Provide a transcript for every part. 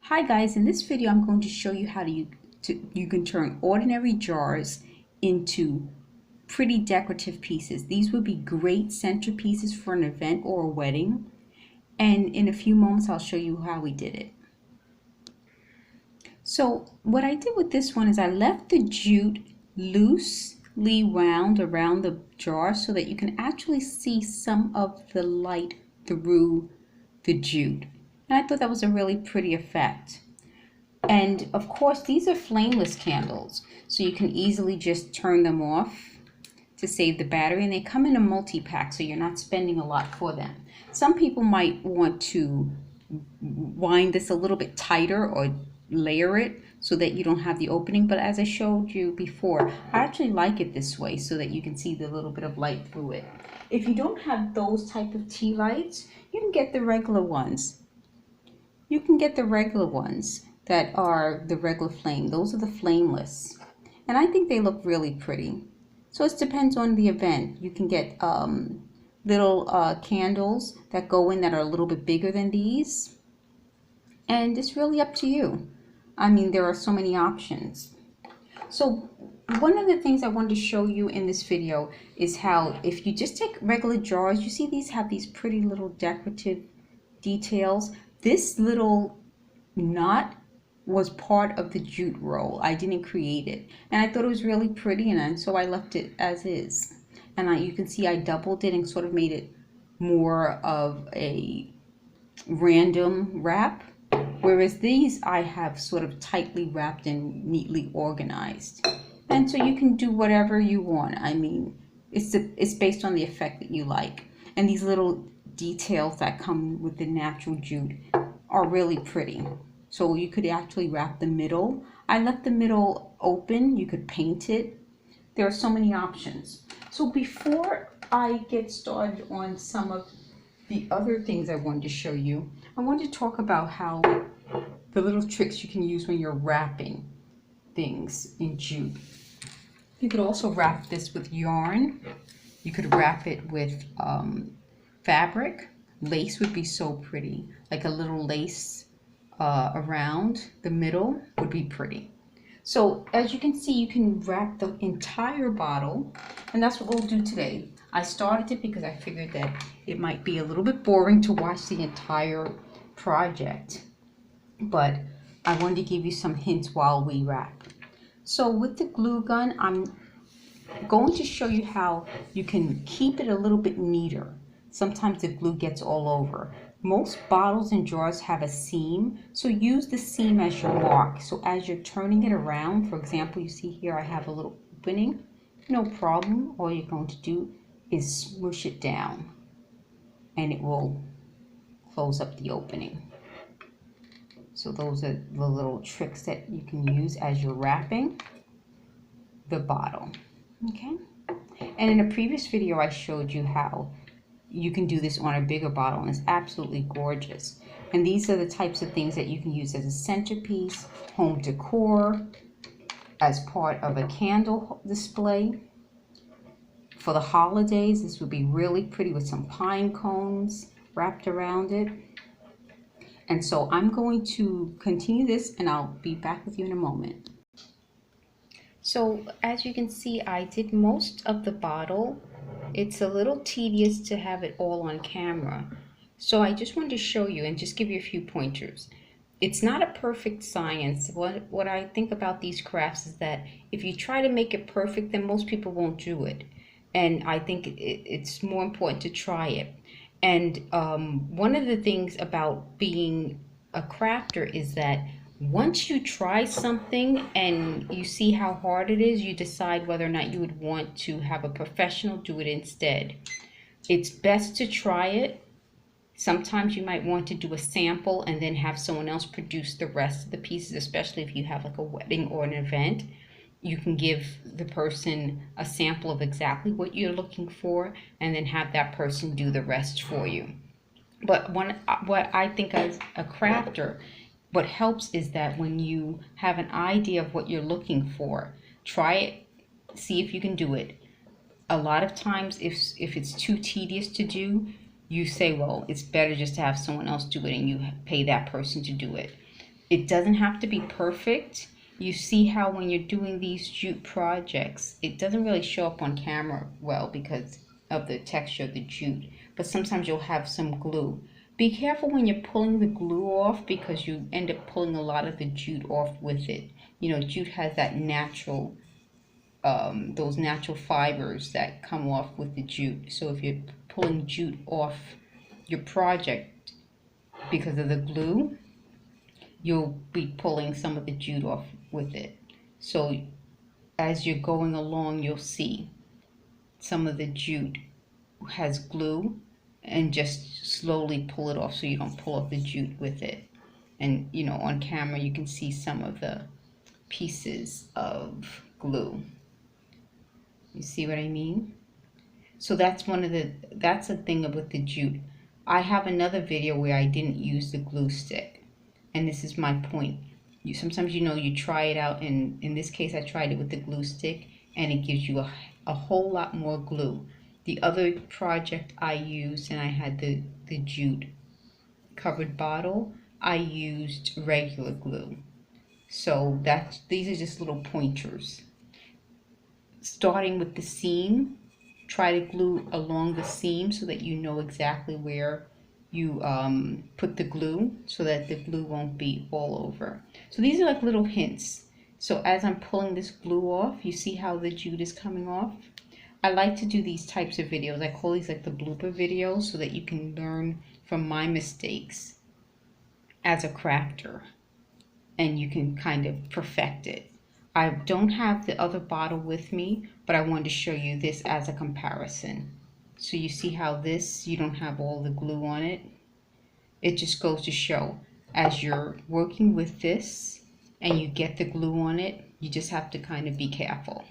Hi guys, in this video I'm going to show you how you can turn ordinary jars into pretty decorative pieces. These would be great centerpieces for an event or a wedding, and in a few moments I'll show you how we did it. So what I did with this one is I left the jute loosely wound around the jar so that you can actually see some of the light through the jute. And I thought that was a really pretty effect. And of course, these are flameless candles, so you can easily just turn them off to save the battery, and they come in a multi-pack, so you're not spending a lot for them. Some people might want to wind this a little bit tighter or layer it so that you don't have the opening, but as I showed you before, I actually like it this way so that you can see the little bit of light through it. If you don't have those type of tea lights, you can get the regular ones. That are the regular flame. Those are the flameless, and I think they look really pretty. So it depends on the event. You can get little candles that go in that are a little bit bigger than these, and it's really up to you. I mean, there are so many options. So one of the things I wanted to show you in this video is how if you just take regular jars, you see these have these pretty little decorative details. This little knot was part of the jute roll. I didn't create it, and I thought it was really pretty, and so I left it as is. And you can see I doubled it and sort of made it more of a random wrap, whereas these I have sort of tightly wrapped and neatly organized. And so you can do whatever you want. I mean, it's based on the effect that you like. And these little details that come with the natural jute are really pretty. So you could actually wrap the middle. I left the middle open. You could paint it. There are so many options. So before I get started on some of the other things I wanted to show you, I wanted to talk about how the little tricks you can use when you're wrapping things in jute. You could also wrap this with yarn. You could wrap it with fabric. Lace would be so pretty, like a little lace around the middle would be pretty. So as you can see, you can wrap the entire bottle, and that's what we'll do today. I started it because I figured that it might be a little bit boring to watch the entire project, but I wanted to give you some hints while we wrap. So with the glue gun, I'm going to show you how you can keep it a little bit neater. Sometimes the glue gets all over. Most bottles and jars have a seam, so use the seam as your mark. So as you're turning it around, for example, you see here I have a little opening, no problem. All you're going to do is smoosh it down and it will close up the opening. So those are the little tricks that you can use as you're wrapping the bottle. Okay, and in a previous video I showed you how you can do this on a bigger bottle, and it's absolutely gorgeous. And these are the types of things that you can use as a centerpiece, home decor, as part of a candle display. For the holidays, this would be really pretty with some pine cones wrapped around it. And so I'm going to continue this, and I'll be back with you in a moment. So as you can see, I did most of the bottle. It's a little tedious to have it all on camera, so I just wanted to show you and just give you a few pointers. It's not a perfect science. What I think about these crafts is that if you try to make it perfect, then most people won't do it, and I think it's more important to try it. And one of the things about being a crafter is that once you try something and you see how hard it is, you decide whether or not you would want to have a professional do it instead. It's best to try it. Sometimes you might want to do a sample and then have someone else produce the rest of the pieces, especially if you have like a wedding or an event. You can give the person a sample of exactly what you're looking for and then have that person do the rest for you. But what I think as a crafter, what helps is that when you have an idea of what you're looking for, try it, see if you can do it. A lot of times if it's too tedious to do, you say, well, it's better just to have someone else do it, and you pay that person to do it. It doesn't have to be perfect. You see how when you're doing these jute projects, it doesn't really show up on camera well because of the texture of the jute, but sometimes you'll have some glue. Be careful when you're pulling the glue off because you end up pulling a lot of the jute off with it. You know, jute has that natural, those natural fibers that come off with the jute. So if you're pulling jute off your project because of the glue, you'll be pulling some of the jute off with it. So as you're going along, you'll see some of the jute has glue, and just slowly pull it off so you don't pull off the jute with it. And you know, on camera you can see some of the pieces of glue. You see what I mean? So that's that's a thing with the jute. I have another video where I didn't use the glue stick, and this is my point. Sometimes, you know, you try it out, and in this case I tried it with the glue stick, and it gives you a whole lot more glue. The other project I used, and I had the jute covered bottle, I used regular glue. So these are just little pointers. Starting with the seam, try to glue along the seam so that you know exactly where you put the glue, so that the glue won't be all over. So these are like little hints. So as I'm pulling this glue off, you see how the jute is coming off? I like to do these types of videos. I call these like the blooper videos, so that you can learn from my mistakes as a crafter and you can kind of perfect it. I don't have the other bottle with me, but I wanted to show you this as a comparison. So you see how this, you don't have all the glue on it. It just goes to show, as you're working with this and you get the glue on it, you just have to kind of be careful.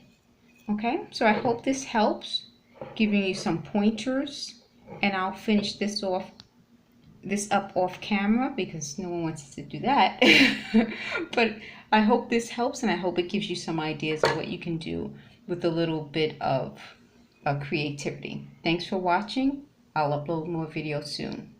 Okay, so I hope this helps, giving you some pointers, and I'll finish this up off camera because no one wants to do that. But I hope this helps, and I hope it gives you some ideas of what you can do with a little bit of creativity. Thanks for watching. I'll upload more videos soon.